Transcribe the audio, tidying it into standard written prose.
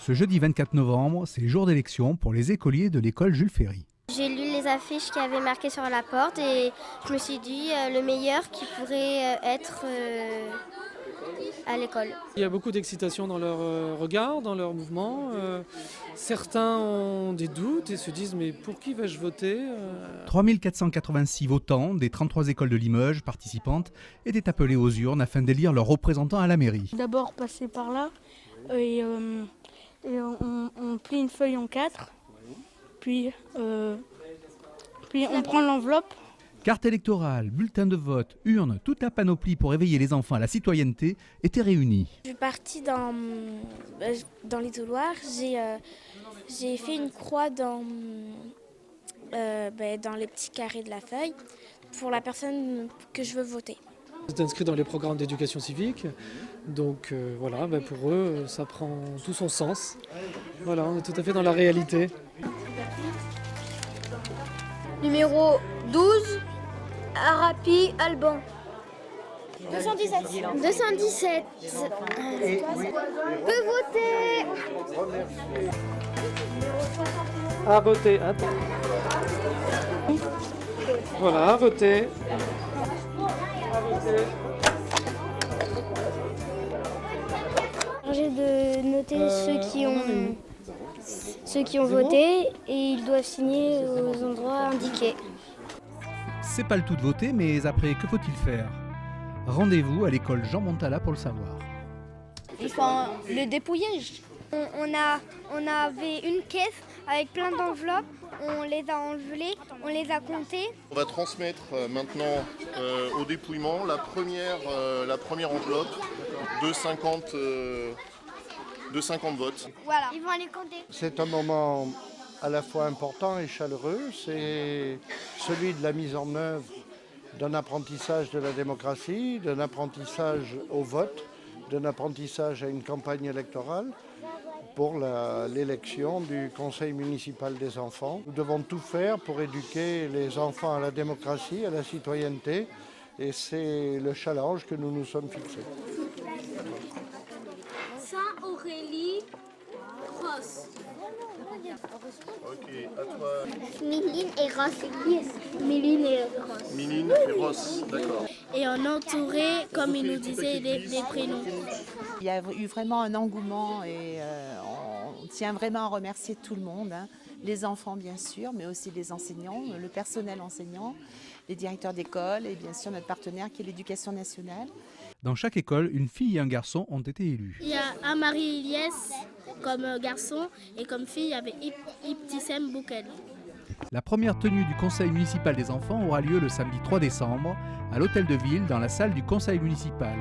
Ce jeudi 24 novembre, c'est jour d'élection pour les écoliers de l'école Jules Ferry. J'ai lu les affiches qui avaient marqué sur la porte et je me suis dit le meilleur qui pourrait être à l'école. Il y a beaucoup d'excitation dans leur regard, dans leur mouvement. Certains ont des doutes et se disent mais pour qui vais-je voter 3486 votants des 33 écoles de Limoges participantes étaient appelés aux urnes afin d'élire leurs représentants à la mairie. D'abord passer par là et on plie une feuille en 4, puis on prend l'enveloppe. Carte électorale, bulletin de vote, urne, toute la panoplie pour éveiller les enfants à la citoyenneté était réunie. Je suis partie dans l'isoloir, j'ai fait une croix dans les petits carrés de la feuille pour la personne que je veux voter. C'est inscrit dans les programmes d'éducation civique, donc voilà, pour eux ça prend tout son sens. Voilà, on est tout à fait dans la réalité. Numéro 12, Arapi Alban. 217. 217. Peut voter. À voter, attends. Voilà, à voter. J'ai de noter ceux qui ont voté et ils doivent signer aux endroits indiqués. C'est pas le tout de voter, mais après, que faut-il faire? Rendez-vous à l'école Jean Montala pour le savoir. Il faut le dépouillage. On avait une caisse avec plein d'enveloppes, on les a enlevées, on les a comptées. On va transmettre maintenant au dépouillement la première enveloppe de 50 votes. Voilà, ils vont aller compter. C'est un moment à la fois important et chaleureux, c'est celui de la mise en œuvre d'un apprentissage de la démocratie, d'un apprentissage au vote, d'un apprentissage à une campagne électorale pour l'élection du conseil municipal des enfants. Nous devons tout faire pour éduquer les enfants à la démocratie, à la citoyenneté, et c'est le challenge que nous nous sommes fixés. Saint-Aurélie Ross. Ok, à toi. Miline et Ross. Miline et Ross. Miline et Ross, d'accord. Et on entourait, comme il nous disait, des prénoms. Il y a eu vraiment un engouement et on tient vraiment à remercier tout le monde, hein. Les enfants bien sûr, mais aussi les enseignants, le personnel enseignant, les directeurs d'école et bien sûr notre partenaire qui est l'Éducation nationale. Dans chaque école, une fille et un garçon ont été élus. Il y a Amari Eliès comme garçon et comme fille, il y avait Ibtissem Boukel. La première tenue du conseil municipal des enfants aura lieu le samedi 3 décembre à l'hôtel de ville dans la salle du conseil municipal.